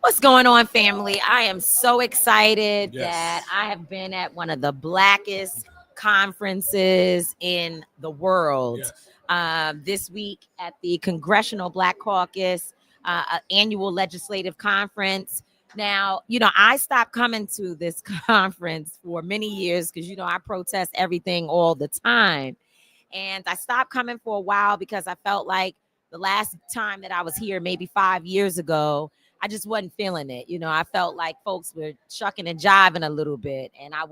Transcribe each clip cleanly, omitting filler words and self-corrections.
What's going on, family? I am so excited Yes. that I have been at one of the blackest conferences in the world Yes. this week at the Congressional Black Caucus annual legislative conference. Now, I stopped coming to this conference for many years because, I protest everything all the time. And I stopped coming for a while because I felt like the last time that I was here, maybe 5 years ago, I just wasn't feeling it. I felt like folks were shucking and jiving a little bit. And I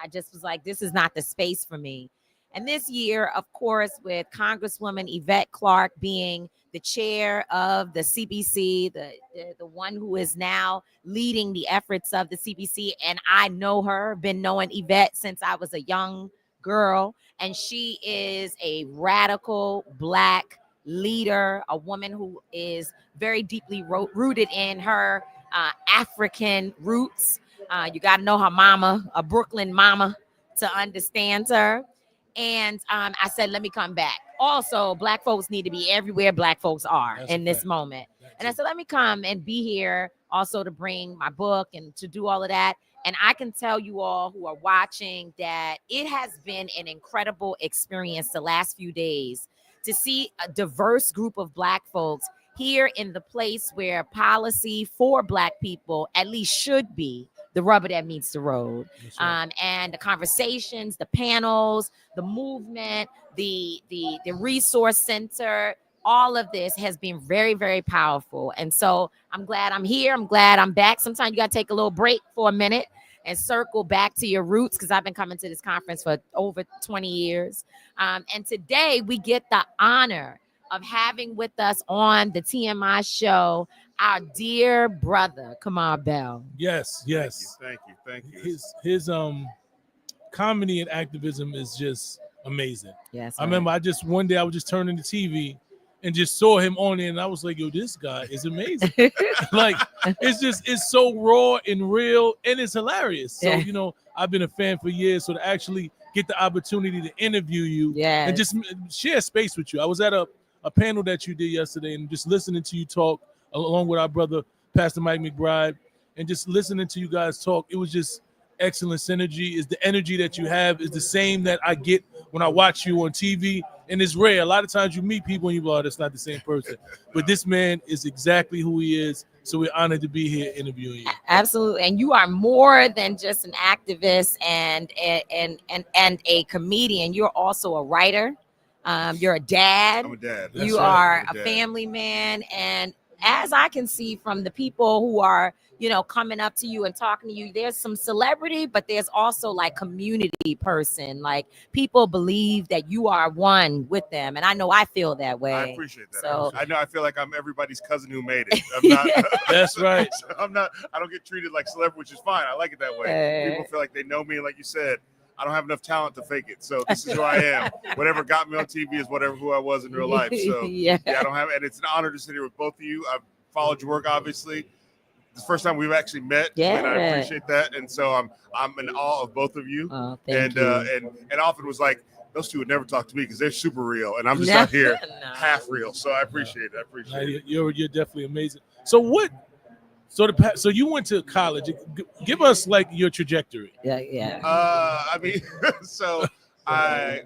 just was like, this is not the space for me. And this year, of course, with Congresswoman Yvette Clarke being the chair of the CBC, the one who is now leading the efforts of the CBC. And I know her, been knowing Yvette since I was a young girl. And she is a radical Black leader, a woman who is very deeply rooted in her African roots. You got to know her mama, a Brooklyn mama, to understand her. And I said, let me come back. Also, Black folks need to be everywhere Black folks are in this moment. And I said, let me come and be here also to bring my book and to do all of that. And I can tell you all who are watching that it has been an incredible experience the last few days to see a diverse group of Black folks here in the place where policy for Black people at least should be the rubber that meets the road. Right. And the conversations, the panels, the movement, the resource center, all of this has been very, very powerful. And so I'm glad I'm here. I'm glad I'm back. Sometimes you got to take a little break for a minute and circle back to your roots, because I've been coming to this conference for over 20 years. And today we get the honor of having with us on the TMI show our dear brother, Kamar Bell. Yes. Thank you. His comedy and activism is just amazing. Yes. I remember one day I was just turning the TV and just saw him on there, and I was like, yo, this guy is amazing. Like, it's so raw and real, and it's hilarious. So, I've been a fan for years, so to actually get the opportunity to interview you and just share space with you. I was at a panel that you did yesterday, and just listening to you talk along with our brother, Pastor Mike McBride, and just listening to you guys talk, it was just excellent synergy. Is the energy that you have is the same that I get when I watch you on TV, and it's rare. A lot of times you meet people and you go, oh, that's not the same person. But this man is exactly who he is. So we're honored to be here interviewing you. Absolutely. And you are more than just an activist and a comedian. You're also a writer. You're a dad. I'm a dad. You are a family man. And as I can see from the people who are, coming up to you and talking to you, there's some celebrity, but there's also like community person. Like, people believe that you are one with them. And I know I feel that way. I appreciate that. So I feel like I'm everybody's cousin who made it. I'm not. That's right. I don't get treated like celebrity, which is fine. I like it that way. People feel like they know me. And like you said, I don't have enough talent to fake it. So this is who I am. Whatever got me on TV is who I was in real life. So yeah, I don't have, and it's an honor to sit here with both of you. I've followed your work, obviously. It's the first time we've actually met, and I appreciate that. And so I'm in awe of both of you. Oh, thank you. And often was like, those two would never talk to me because they're super real, and I'm just out here half real. So I appreciate it. You're definitely amazing. So so you went to college. Give us like your trajectory. Yeah. So I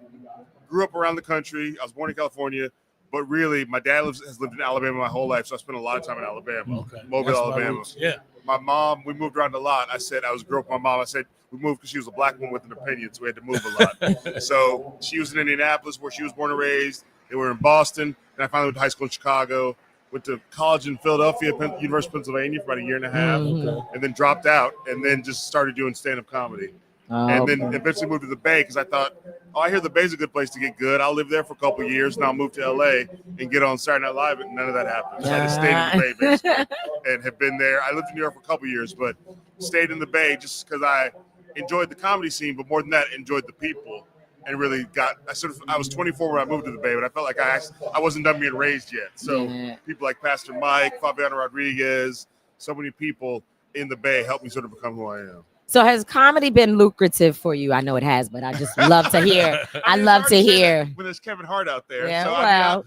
grew up around the country. I was born in California. But really, my dad has lived in Alabama my whole life, so I spent a lot of time in Alabama, Mobile, Alabama. Yeah. My mom, we moved around a lot. I grew up with my mom. I said we moved because she was a Black woman with an opinion, so we had to move a lot. So she was in Indianapolis, where she was born and raised. They were in Boston. Then I finally went to high school in Chicago. Went to college in Philadelphia, University of Pennsylvania, for about a year and a half, and then dropped out, and then just started doing stand-up comedy. And then eventually moved to the Bay because I thought, I hear the Bay's a good place to get good. I'll live there for a couple of years, and I'll move to LA and get on Saturday Night Live, and none of that happened. So I just stayed in the Bay, basically, and have been there. I lived in New York for a couple of years, but stayed in the Bay just because I enjoyed the comedy scene, but more than that, enjoyed the people, and really I was 24 when I moved to the Bay, but I felt like I wasn't done being raised yet. So people like Pastor Mike, Fabiano Rodriguez, so many people in the Bay helped me sort of become who I am. So has comedy been lucrative for you? I know it has, but I just love to hear. I love to hear. When there's Kevin Hart out there. Yeah, so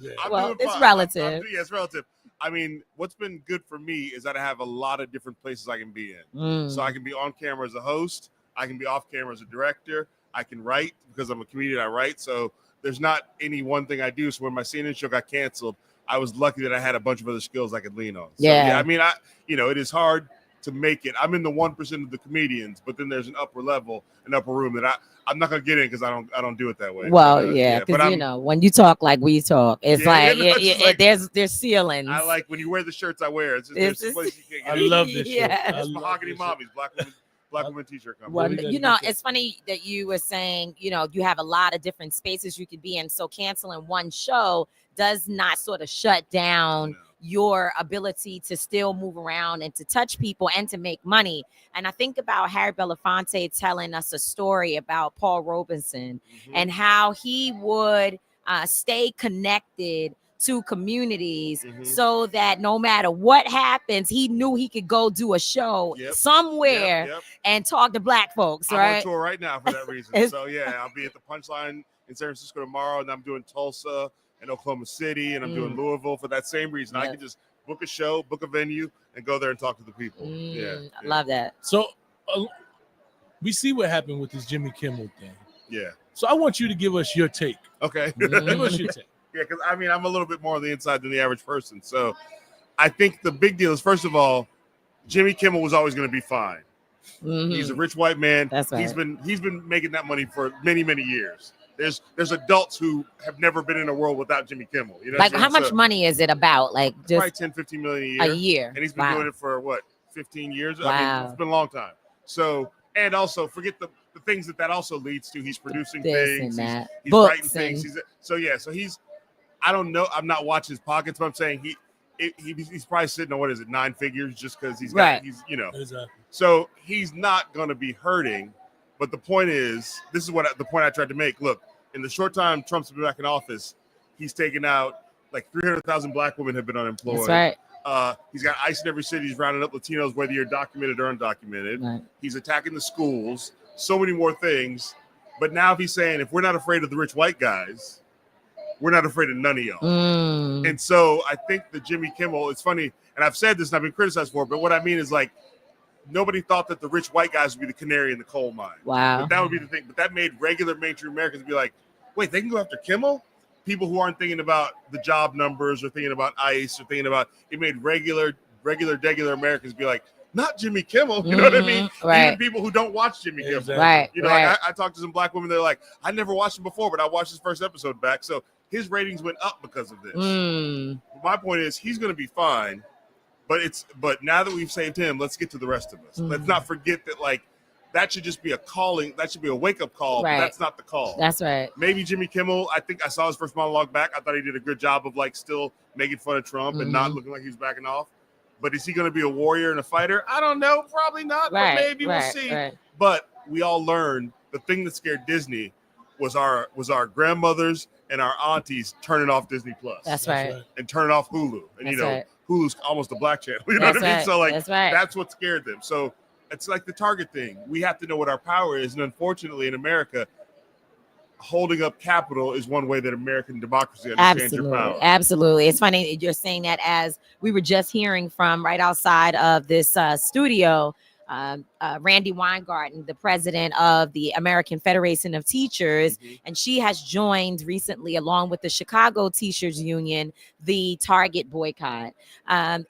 it's relative. Yeah, it's relative. I mean, what's been good for me is that I have a lot of different places I can be in. So I can be on camera as a host. I can be off camera as a director. I can write because I'm a comedian. I write. So there's not any one thing I do. So when my CNN show got canceled, I was lucky that I had a bunch of other skills I could lean on. So, Yeah. I mean, it is hard to make it. I'm in the 1% of the comedians, but then there's an upper level, an upper room that I'm not gonna get in because I don't do it that way. Well, because when you talk like we talk, it's like there's ceilings. I like when you wear the shirts I wear. It's just there's place you can't get. I love this shirt. It's Mahogany Mommies, Black woman t-shirt company. Well, it's funny that you were saying, you have a lot of different spaces you could be in. So canceling one show does not sort of shut down your ability to still move around and to touch people and to make money. And I think about Harry Belafonte telling us a story about Paul Robeson and how he would stay connected to communities so that no matter what happens, he knew he could go do a show somewhere and talk to Black folks. I'm right? on tour right now for that reason. So I'll be at the Punchline in San Francisco tomorrow, and I'm doing Tulsa and Oklahoma City, and I'm doing Louisville for that same reason. I can just book a show, book a venue, and go there and talk to the people. I love that. So we see what happened with this Jimmy Kimmel thing. Yeah. So I want you to give us your take. Okay. Give us your take. Yeah, because I'm a little bit more on the inside than the average person. So I think the big deal is, first of all, Jimmy Kimmel was always going to be fine. He's a rich white man. That's right. He's been making that money for many, many years. There's adults who have never been in a world without Jimmy Kimmel. Like, how much money is it about? Like, just probably 10, 15 million a year. And he's been doing it for 15 years? Wow. I mean, it's been a long time. So, and also forget the things that also leads to. He's producing things. He's writing things. So he's, I don't know. I'm not watching his pockets, but I'm saying he's probably sitting on 9 figures just because he's got, Exactly. So he's not going to be hurting. But the point is, this is the point I tried to make. Look, in the short time Trump's been back in office, he's taken out like 300,000 Black women have been unemployed. That's right. He's got ICE in every city. He's rounding up Latinos, whether you're documented or undocumented. Right. He's attacking the schools. So many more things. But now if he's saying, if we're not afraid of the rich white guys, we're not afraid of none of y'all. And so I think the Jimmy Kimmel, it's funny, and I've said this and I've been criticized for it, but what I mean is, like, nobody thought that the rich white guys would be the canary in the coal mine. Wow. But that would be the thing. But that made regular mainstream Americans be like, wait, they can go after Kimmel? People who aren't thinking about the job numbers or thinking about ICE or thinking about it made regular Americans be like, not Jimmy Kimmel. You know what I mean? Right. Even people who don't watch Jimmy Kimmel. Exactly. Right. You know, like I talked to some Black women, they're like, I never watched him before, but I watched his first episode back. So his ratings went up because of this. My point is, he's going to be fine. But now that we've saved him, let's get to the rest of us. Let's not forget that, like, that should just be a calling. That should be a wake-up call. Right. But that's not the call. That's right. Maybe Jimmy Kimmel, I think I saw his first monologue back. I thought he did a good job of, like, still making fun of Trump and not looking like he was backing off. But is he going to be a warrior and a fighter? I don't know. Probably not. Right. But maybe we'll see. Right. But we all learned the thing that scared Disney was our grandmothers and our aunties turning off Disney Plus. That's right. And turning off Hulu. And, That's right. Hulu's almost a Black channel. You know what I mean? Right. So, like, that's what scared them. So it's like the Target thing. We have to know what our power is. And unfortunately, in America, holding up capital is one way that American democracy understands your power. Absolutely. It's funny you're saying that, as we were just hearing from right outside of this studio, Randy Weingarten, the president of the American Federation of Teachers, and she has joined recently, along with the Chicago Teachers Union, the Target boycott,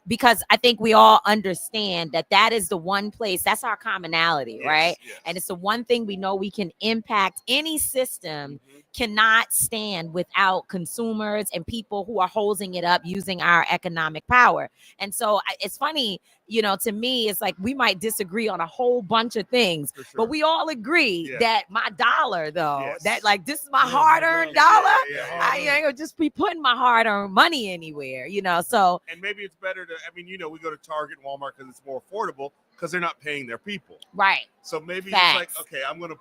because I think we all understand that is the one place, that's our commonality, right? Yes. And it's the one thing we know we can impact. Any system cannot stand without consumers and people who are holding it up using our economic power. And so it's funny, to me, it's like we might disagree on a whole bunch of things, but we all agree that my dollar, though, that, like, this is my hard-earned dollar. I ain't gonna just be putting my hard-earned money anywhere, so. And maybe it's better to, we go to Target and Walmart because it's more affordable because they're not paying their people. Right. So maybe it's like, okay, I'm gonna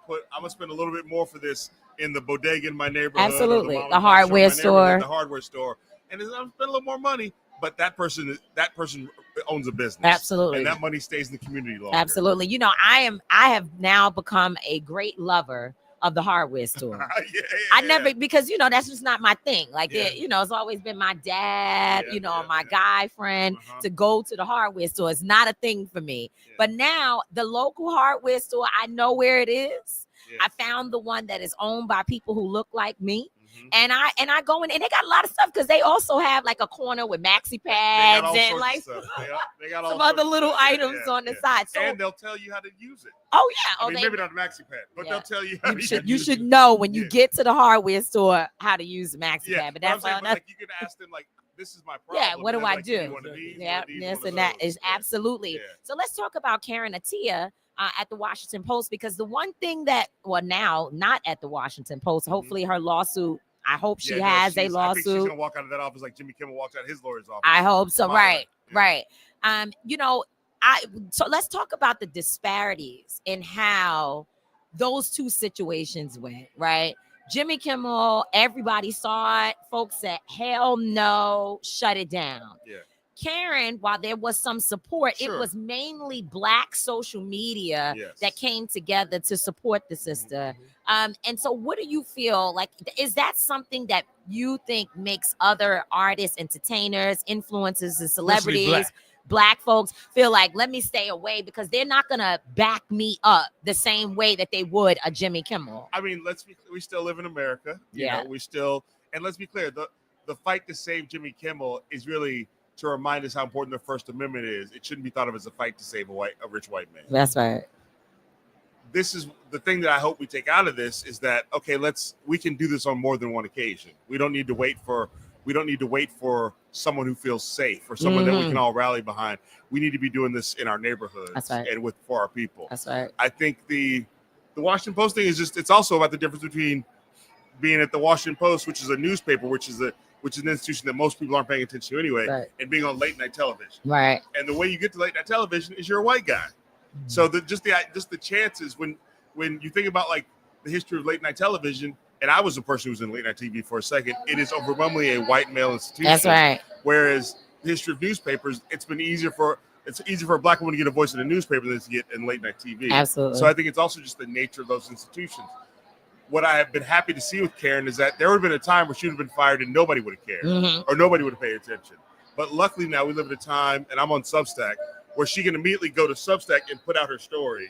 spend a little bit more for this in the bodega in my neighborhood. Absolutely. The hardware store. The hardware store. And I'm spending a little more money. But that person owns a business. Absolutely. And that money stays in the community longer. Absolutely. I have now become a great lover of the hardware store. I I never, because that's just not my thing. Like Yeah. it's always been my dad, my yeah. guy friend to go to the hardware store. It's not a thing for me. But now the local hardware store, I know where it is. I found the one that is owned by people who look like me. And I go in, and they got a lot of stuff, because they also have like a corner with maxi pads and like they got all some other sorts of little stuff. items on the side. So, and they'll tell you how to use it. Oh yeah, I mean, maybe not a maxi pad, but they'll tell you how to use it. You should know when you get to the hardware store how to use the maxi pad. But that's all. Like, you can ask them, like, this is my problem. Yeah, what do I do? This and that is absolutely. Yeah. So let's talk about Karen Attiah at the Washington Post, because the one thing that, now not at the Washington Post, hopefully her lawsuit, I hope she has a lawsuit. I think she's gonna walk out of that office like Jimmy Kimmel walked out of his lawyer's office. I hope so. Right. So let's talk about the disparities in how those two situations went. Right. Jimmy Kimmel, everybody saw it. Folks said, hell no, shut it down. Yeah. Karen, while there was some support, it was mainly Black social media that came together to support the sister. And so what do you feel like? Is that something that you think makes other artists, entertainers, influencers, and celebrities, Black folks, feel like, let me stay away because they're not going to back me up the same way that they would a Jimmy Kimmel? I mean, we still live in America. You know, and let's be clear, the fight to save Jimmy Kimmel is really to remind us how important the First Amendment is. It shouldn't be thought of as a fight to save a rich white man. That's right. This is the thing that I hope we take out of this, is that, okay, we can do this on more than one occasion. We don't need to wait for someone who feels safe, or someone that we can all rally behind. We need to be doing this in our neighborhoods and for our people. That's right. I think the Washington Post thing is it's also about the difference between being at the Washington Post, which is a newspaper, which is an institution that most people aren't paying attention to anyway, and being on late night television. Right. And the way you get to late night television is you're a white guy. So just the chances when you think about like the history of late night television, and I was a person who was in late night TV for a second, it is overwhelmingly a white male institution. That's right. Whereas the history of newspapers, it's easier for a Black woman to get a voice in a newspaper than to get in late night TV. Absolutely. So I think it's also just the nature of those institutions. What I have been happy to see with Karen is that there would have been a time where she would have been fired and nobody would have cared, or nobody would have paid attention. But luckily now we live at a time, and I'm on Substack, where she can immediately go to Substack and put out her story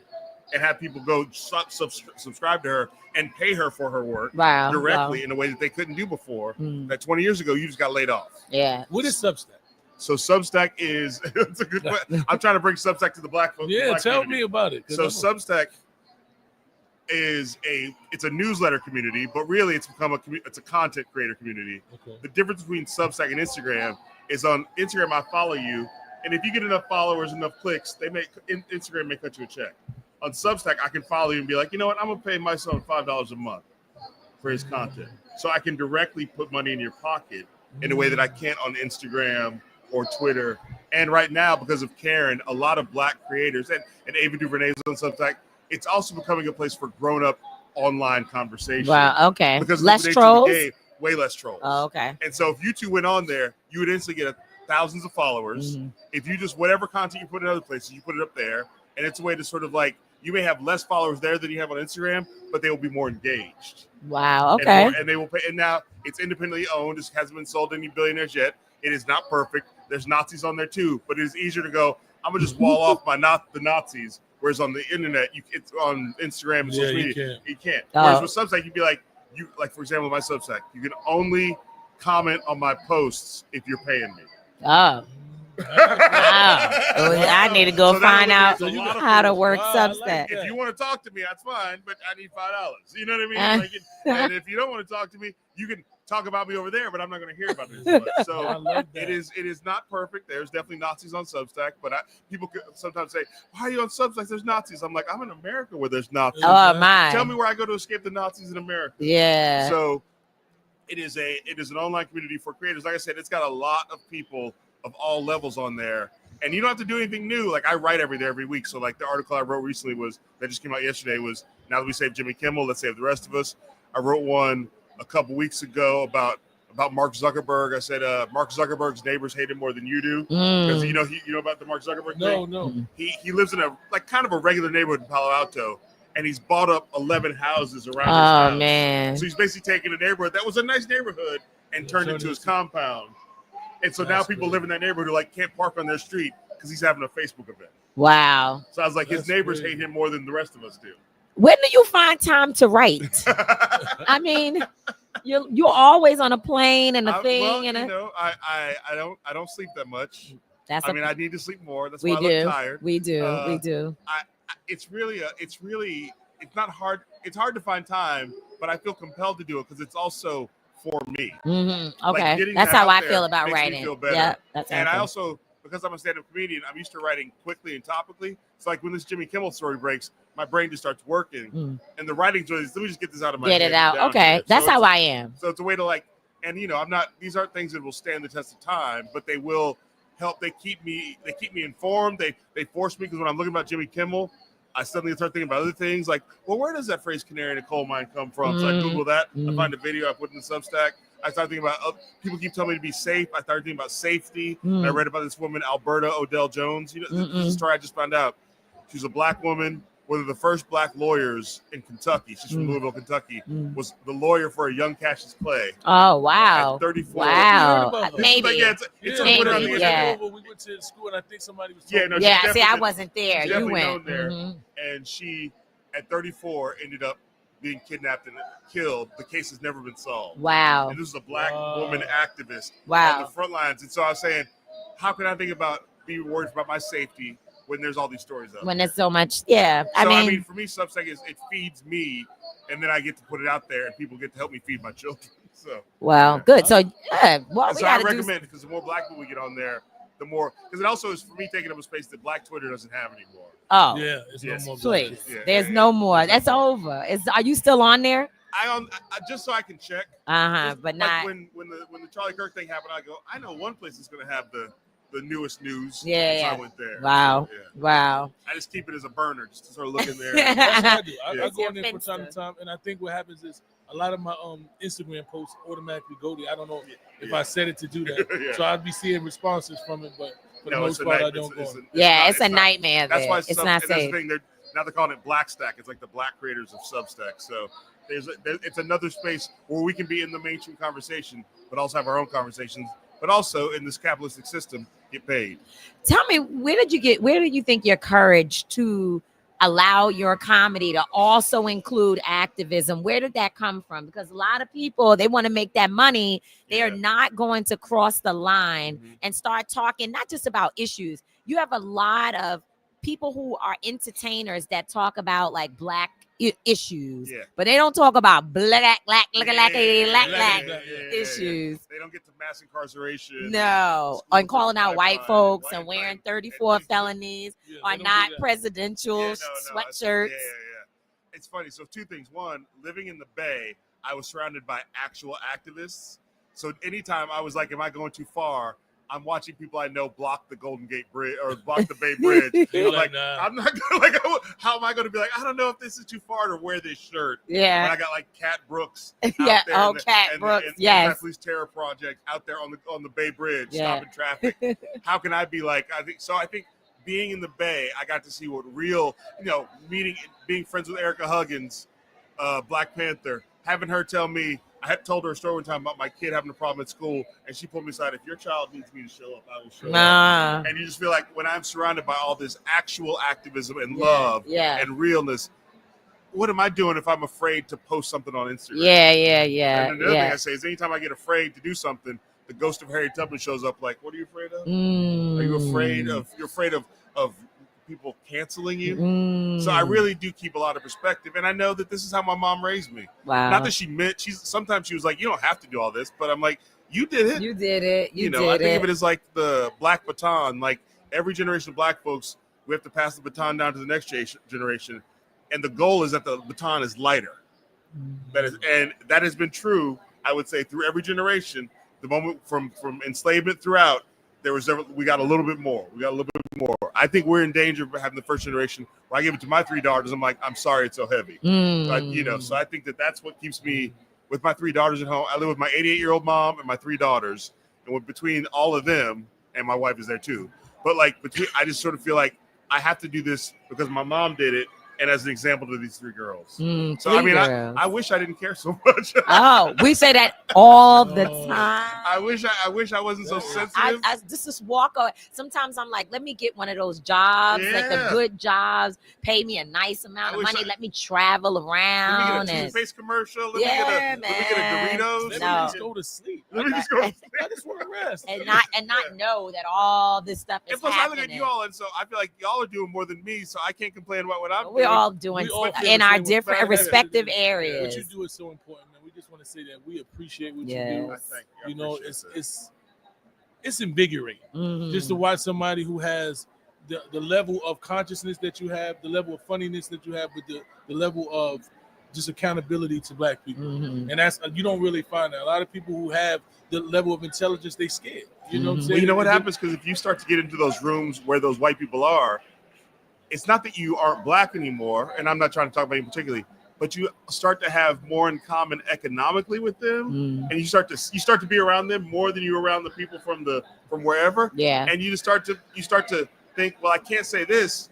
and have people go subscribe to her and pay her for her work directly in a way that they couldn't do before. That 20 years ago, you just got laid off. Yeah. What is Substack? So Substack is, it's a good question. I'm trying to bring Substack to the Black folks. Yeah, tell me about it. So Substack is it's a newsletter community, but really it's become it's a content creator community. Okay. The difference between Substack and Instagram is on Instagram, I follow you, and if you get enough followers, enough clicks, Instagram may cut you a check. On Substack, I can follow you and be like, you know what, I'm gonna pay my son $5 a month for his content, so I can directly put money in your pocket in a way that I can't on Instagram or Twitter. And right now, because of Karen, a lot of Black creators and Ava DuVernay's on Substack, it's also becoming a place for grown-up online conversation. Wow, okay. Because less trolls? Way less trolls. Oh, okay. And so if you two went on there, you would instantly get thousands of followers. If you just, whatever content you put in other places, you put it up there. And it's a way to sort of like, you may have less followers there than you have on Instagram, but they will be more engaged. Wow, okay. And they will pay. And now it's independently owned. It hasn't been sold to any billionaires yet. It is not perfect. There's Nazis on there too, but it is easier to go, I'm going to just wall off the Nazis. Whereas on the internet, it's on Instagram and social media, you can't. Whereas with Substack, you'd be like, for example, my Substack, you can only comment on my posts if you're paying me. Oh. I need to go find out how to work Substack. Like, if you want to talk to me, that's fine, but I need $5. You know what I mean? And if you don't want to talk to me, you can talk about me over there, but I'm not going to hear about it as much. So it is not perfect. There's definitely Nazis on Substack, but people sometimes say, why are you on Substack? There's Nazis. I'm like, I'm in America where there's Nazis. Oh, my. Tell me where I go to escape the Nazis in America. Yeah. So it is an online community for creators. Like I said, it's got a lot of people of all levels on there. And you don't have to do anything new. Like I write every week. So like the article I wrote recently that just came out yesterday was, now that we saved Jimmy Kimmel, let's save the rest of us. I wrote one a couple weeks ago about Mark Zuckerberg. I said Mark Zuckerberg's neighbors hate him more than you do, because you know about the Mark Zuckerberg thing? No. He lives in a kind of a regular neighborhood in Palo Alto, and he's bought up 11 houses around his Oh house. man. So he's basically taking a neighborhood that was a nice neighborhood and turned it into his compound. And so now people live in that neighborhood who like can't park on their street because he's having a Facebook event. Wow. So I was like, his neighbors hate him more than the rest of us do. When do you find time to write? I mean, you're always on a plane and a thing. Well, and you know, I don't sleep that much. That's I mean, I need to sleep more. That's we why I do. look tired. We do. We do. It's not hard. It's hard to find time, but I feel compelled to do it because it's also for me. Mm-hmm. Like, Okay, getting that's that how out I feel about makes me writing. feel better. Yeah, that's how And I I feel. also, because I'm a stand-up comedian, I'm used to writing quickly and topically. It's like when this Jimmy Kimmel story breaks, my brain just starts working, and the writing's really, let me just get this out of my head. Get it out. down Okay, here. that's So how I am. So it's a way to like, and you know, I'm not. These aren't things that will stand the test of time, but they will help. They keep me informed. They force me because when I'm looking about Jimmy Kimmel, I suddenly start thinking about other things like, well, where does that phrase "canary in a coal mine" come from? So I Google that. I find a video. I put it in the Substack. I started thinking about people keep telling me to be safe. I started thinking about safety. And I read about this woman, Alberta Odell Jones. You know, this is a story I just found out. She's a black woman. One of the first black lawyers in Kentucky. She's from Louisville, Kentucky. Was the lawyer for a young Cassius Clay. Oh wow! At 34. Wow, maybe. Like, It's maybe, around the yeah. We went to school, and I think somebody was. Yeah, see, I wasn't there. You went. There, and she, at 34, ended up being kidnapped and killed. The case has never been solved. Wow. And this is a black woman activist Wow. on the front lines. And so I was saying, how can I think about being worried about my safety when there's all these stories out when there? there's so much, yeah. I mean, for me, Substack it feeds me, and then I get to put it out there, and people get to help me feed my children. So well, good. So yeah, well, we so I gotta recommend because the more black people we get on there, the more, because it also is for me taking up a space that Black Twitter doesn't have anymore. Oh, yeah, it's no more. Please, there's no more. That's over. Are you still on there? I just so I can check. But like not when the Charlie Kirk thing happened. I go, I know one place that's going to have the newest news. Yeah, so yeah. I went there. Wow, So, yeah. wow. I just keep it as a burner, just to sort of look in there. That's what I do. Yeah. I go in there from time to time, and I think what happens is a lot of my Instagram posts automatically go there. I don't know if I set it to do that, Yeah. so I'd be seeing responses from it, but for the most part, I don't go. It's a nightmare. That's why it's not and safe. that's the thing. Now they're calling it Black Stack. It's like the Black creators of Substack. So it's another space where we can be in the mainstream conversation, but also have our own conversations, but also in this capitalistic system get paid. Tell me, where did you think your courage to allow your comedy to also include activism? Where did that come from? Because a lot of people, they want to make that money. They are not going to cross the line and start talking not just about issues. You have a lot of people who are entertainers that talk about like black issues, but they don't talk about black issues. They don't get to mass incarceration. No, on calling out white folks and wearing 34 felonies or not presidential sweatshirts. It's funny. So two things. One, living in the Bay, I was surrounded by actual activists. So anytime I was like, am I going too far? I'm watching people I know block the Golden Gate Bridge or block the Bay Bridge. I'm like, nah. I'm not going to how am I going to be like, I don't know if this is too far to wear this shirt. Yeah. But I got like Cat Brooks. Cat Brooks. The Anti-Police Terror Project out there on the Bay Bridge, stopping traffic. How can I be like, I think being in the Bay, I got to see what real, being friends with Erica Huggins, Black Panther, having her tell me, I had told her a story one time about my kid having a problem at school, and she pulled me aside. If your child needs me to show up, I will show up. And you just feel like when I'm surrounded by all this actual activism and love and realness, what am I doing if I'm afraid to post something on Instagram? Yeah. And another thing I say is anytime I get afraid to do something, the ghost of Harriet Tubman shows up like, what are you afraid of? Are you afraid of, people canceling you? So I really do keep a lot of perspective, and I know that this is how my mom raised me. Wow. Not that sometimes she was like, you don't have to do all this, but I'm like, you did it. You did it. I think of it as like the black baton. Like every generation of black folks, we have to pass the baton down to the next generation, and the goal is that the baton is lighter. That has been true, I would say, through every generation. The moment from enslavement throughout, we got a little bit more. I think we're in danger of having the first generation where I give it to my 3 daughters. I'm like, I'm sorry it's so heavy. But, so I think that's what keeps me with my 3 daughters at home. I live with my 88-year-old mom and my 3 daughters. And between all of them, and my wife is there too. But I just sort of feel like I have to do this because my mom did it. and as an example to these three girls. So Three I mean, girls. I wish I didn't care so much. Oh, we say that all the time. I wish I wasn't so sensitive. I just walk away. Sometimes I'm like, let me get one of those jobs, like the good jobs, pay me a nice amount of money, let me travel around. Let me get a toothpaste commercial. Let me get a Doritos. Let me just go to sleep. Let me just go to sleep. I just want to rest. And not know that all this stuff is and plus, happening. I look at you all, and so I feel like y'all are doing more than me, so I can't complain about what I'm doing. We're all doing in our different respective What areas. you do is so important, man. We just want to say that we appreciate what you do. I thank you. You know, it's invigorating just to watch somebody who has the level of consciousness that you have, the level of funniness that you have, with the level of just accountability to Black people. And that's, you don't really find that. A lot of people who have the level of intelligence, they scared. You know what I'm saying? Well, you know what happens? Because if you start to get into those rooms where those white people are, it's not that you aren't Black anymore, and I'm not trying to talk about you particularly, but you start to have more in common economically with them, and you start to be around them more than you're around the people from wherever. Yeah. And you start to think, well, I can't say this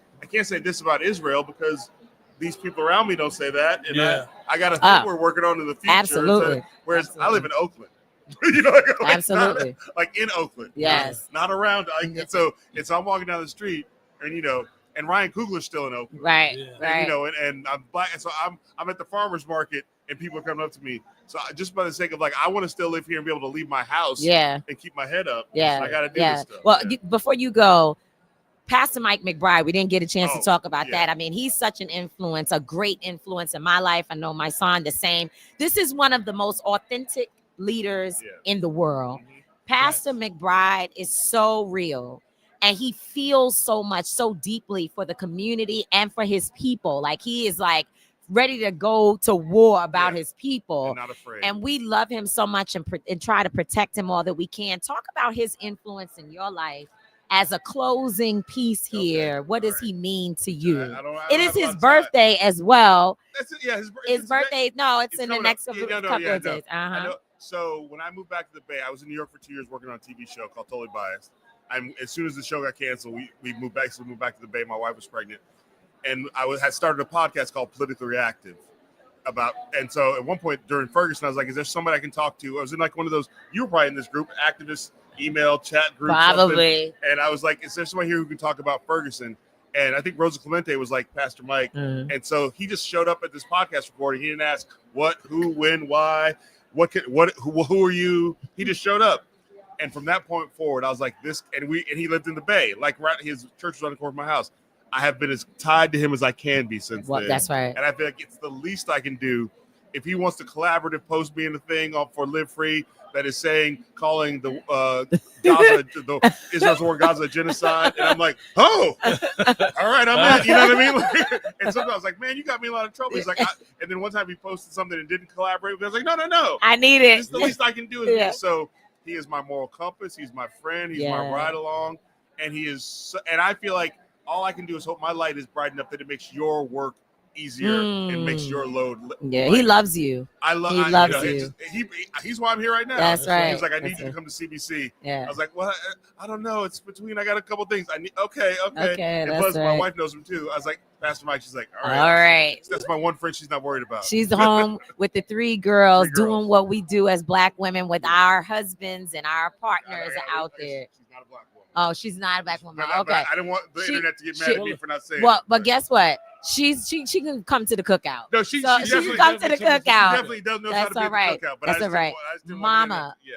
about Israel because these people around me don't say that, and I got a thing we're working on in the future. Absolutely. Whereas I live in Oakland. You know, like, absolutely. Like in Oakland. Yes. Not around. So I'm walking down the street, and and Ryan Coogler's still in Oakland. Right. And, and I'm Black, and so I'm at the farmer's market, and people are coming up to me. So just by the sake of I want to still live here and be able to leave my house. And keep my head up. Yeah. So I got to do this stuff. Well, before you go, Pastor Mike McBride, we didn't get a chance to talk about that. I mean, he's such an influence, a great influence in my life. I know my son the same. This is one of the most authentic leaders in the world. Pastor McBride is so real, and he feels so much, so deeply for the community and for his people. Like, he is ready to go to war about his people, and not afraid. And we love him so much and try to protect him all that we can. Talk about his influence in your life as a closing piece here. What does he mean to you? It is his birthday as well. That's it. Yeah, his birthday. No, it's in the next couple of days. So when I moved back to the Bay, I was in New York for 2 years working on a TV show called Totally Biased. As soon as the show got canceled, we moved back. So we moved back to the Bay. My wife was pregnant, and had started a podcast called Politically Reactive. And so at one point during Ferguson, I was like, "Is there somebody I can talk to?" I was in one of those. You were probably in this group, activist email chat group, probably. Something. And I was like, "Is there somebody here who can talk about Ferguson?" And I think Rosa Clemente was like, Pastor Mike. And so he just showed up at this podcast recording. He didn't ask what, who, when, why, who are you? He just showed up. And from that point forward, I was like, this, and he lived in the Bay, his church was on the corner of my house. I have been as tied to him as I can be since then. That's right. And I feel like it's the least I can do. If he wants to collaborative post me in the thing for Live Free that is calling the Israel's war Gaza genocide, and I'm like, all right, I'm in. You know what I mean? And sometimes I was like, man, you got me in a lot of trouble. He's like, and then one time he posted something and didn't collaborate. I was like, no, I need it. It's the least I can do. So he is my moral compass. He's my friend. He's my ride along, and he is. And I feel like all I can do is hope my light is bright enough that it makes your work easier and makes your load. He loves you. He loves you. He's why I'm here right now. That's right. He was like, I need you to come to CBC. Yeah. I was like, well, I don't know. It's between. I got a couple things. I need. Okay. And plus, my wife knows him too. I was like, Pastor Mike. She's like, all right. That's my one friend she's not worried about. She's home with the three girls doing what we do as Black women with our husbands and our partners out there. She's not a Black woman. Oh, she's not a Black woman. No, okay. I didn't want the internet to get mad at me for not saying. Well, but guess what? She can come to the cookout. No, she can come to the cookout. She definitely does know how to be at the cookout. But That's all right.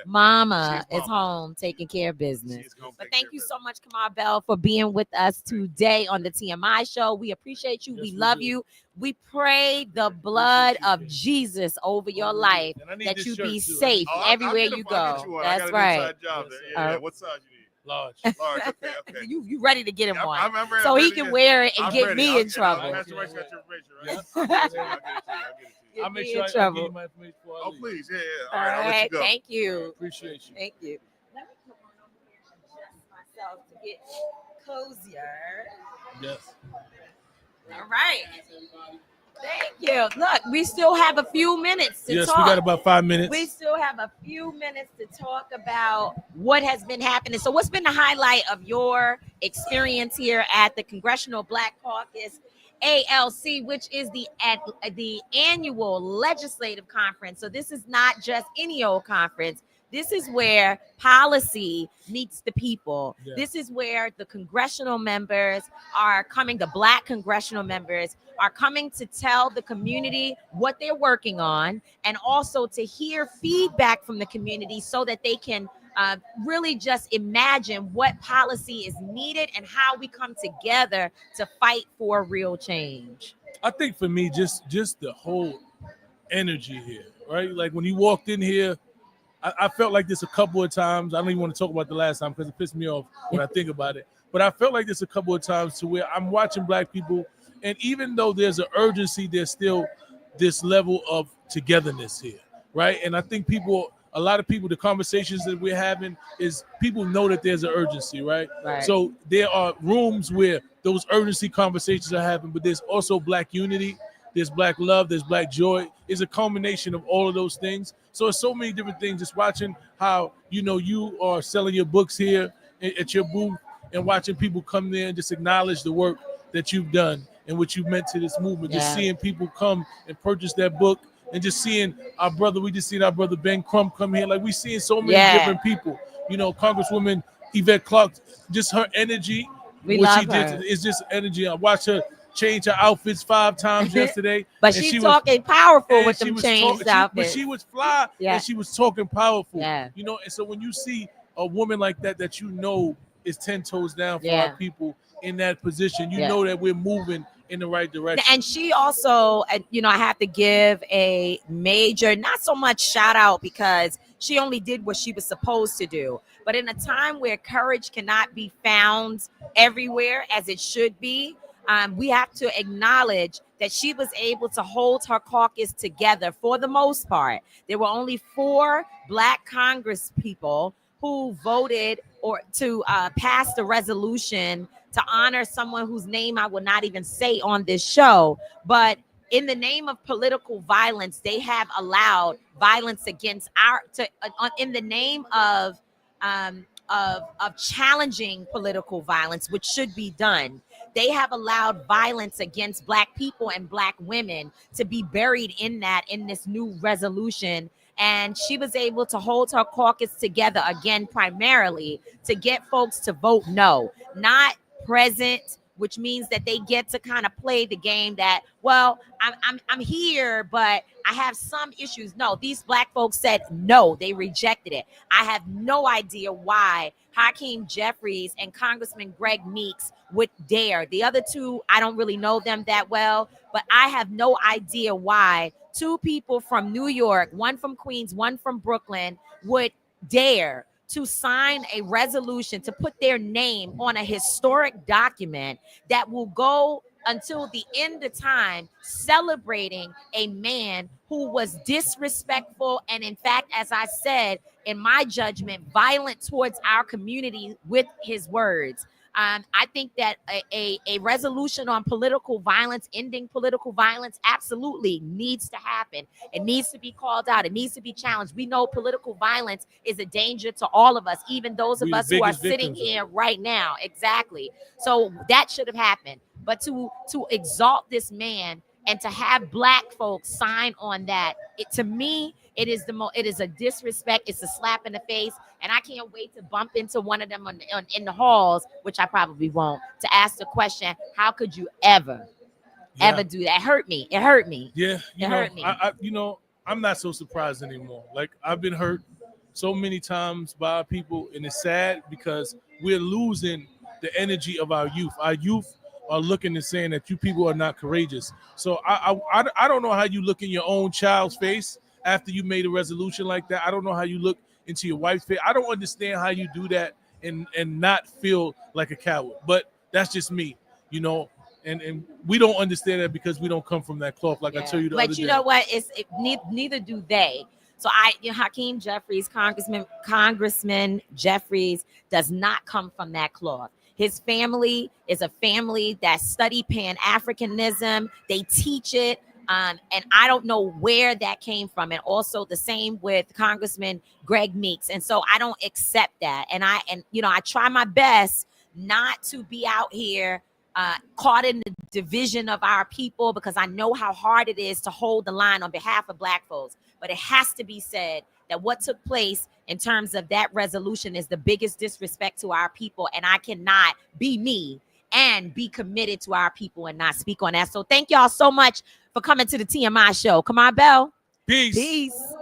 Mama is home taking care of business. But thank you so much, Kamar Bell, for being with us today on the TMI show. We appreciate you. We love you. We pray the blood of Jesus over your life, that you be safe everywhere you go. That's right. What size you need? Large. Okay. You ready to get him one? I'm ready, so he can wear it and get me in trouble. Pastor Mike's got your information, right? I'll make sure I give you my information before I leave. Please. Yeah. All right. I'll let you go. Thank you. Appreciate you. Thank you. Let me come on over here and adjust myself to get cozier. Yes. All right. Thank you. Look, we still have a few minutes to talk. Yes, we got about 5 minutes. We still have a few minutes to talk about what has been happening. So what's been the highlight of your experience here at the Congressional Black Caucus? ALC, which is the annual legislative conference. So this is not just any old conference. This is where policy meets the people. Yeah. This is where the congressional members are coming, the Black congressional members are coming to tell the community what they're working on, and also to hear feedback from the community so that they can really just imagine what policy is needed and how we come together to fight for real change. I think for me, just the whole energy here, right? Like when you walked in here, I felt like this a couple of times. I don't even want to talk about the last time because it pissed me off when I think about it. But I felt like this a couple of times to where I'm watching Black people, and even though there's an urgency, there's still this level of togetherness here, right? And I think a lot of people, the conversations that we're having is people know that there's an urgency, right? So there are rooms where those urgency conversations are happening, but there's also Black unity, there's Black love, there's Black joy. It's a combination of all of those things. So it's so many different things. Just watching how, you are selling your books here at your booth, and watching people come there and just acknowledge the work that you've done and what you've meant to this movement. Just seeing people come and purchase that book, and just seeing we just seen our brother Ben Crump come here. Like, we seeing so many different people. Congresswoman Yvette Clarke, just her energy. We love her. It's just energy. I watched her change her outfits 5 times yesterday. But she's talking powerful with them changed outfits. But she was fly, and she was talking powerful. Yeah. And so when you see a woman like that is 10 toes down for our people in that position, you know that we're moving in the right direction. And she also, I have to give a major, not so much shout out because she only did what she was supposed to do, but in a time where courage cannot be found everywhere as it should be, we have to acknowledge that she was able to hold her caucus together for the most part. There were only 4 Black Congress people who voted to pass the resolution to honor someone whose name I will not even say on this show. But in the name of political violence, they have allowed violence against in the name of challenging political violence, which should be done. They have allowed violence against Black people and Black women to be buried in this new resolution. And she was able to hold her caucus together again, primarily to get folks to vote no, not present, which means that they get to kind of play the game that, well, I'm here, but I have some issues. No, these Black folks said no, they rejected it. I have no idea why Hakeem Jeffries and Congressman Greg Meeks would dare. The other 2, I don't really know them that well, but I have no idea why 2 people from New York, one from Queens, one from Brooklyn, would dare to sign a resolution to put their name on a historic document that will go until the end of time, celebrating a man who was disrespectful and, in fact, as I said, in my judgment, violent towards our community with his words. I think that a resolution on political violence, ending political violence, absolutely needs to happen. It needs to be called out. It needs to be challenged. We know political violence is a danger to all of us, even those of us who are sitting here right now. Exactly. So that should have happened. But to exalt this man and to have Black folks sign on that, to me, it is a disrespect. It's a slap in the face. And I can't wait to bump into one of them in the halls, which I probably won't, to ask the question, how could you ever do that? It hurt me. Yeah. It hurt me. I'm not so surprised anymore. Like, I've been hurt so many times by people, and it's sad because we're losing the energy of our youth. Our youth are looking and saying that you people are not courageous. So I don't know how you look in your own child's face after you made a resolution like that. I don't know how you look into your wife's face. I don't understand how you do that and not feel like a coward. But that's just me, and we don't understand that because we don't come from that cloth, like I tell you the other day. But you know what? Neither do they. So Hakeem Jeffries, Congressman Jeffries, does not come from that cloth. His family is a family that study Pan-Africanism. They teach it. And I don't know where that came from. And also the same with Congressman Greg Meeks. And so I don't accept that. And I try my best not to be out here caught in the division of our people, because I know how hard it is to hold the line on behalf of Black folks. But it has to be said that what took place in terms of that resolution is the biggest disrespect to our people. And I cannot be me and be committed to our people and not speak on that. So thank y'all so much for coming to the TMI show. Come on, Belle. Peace. Peace.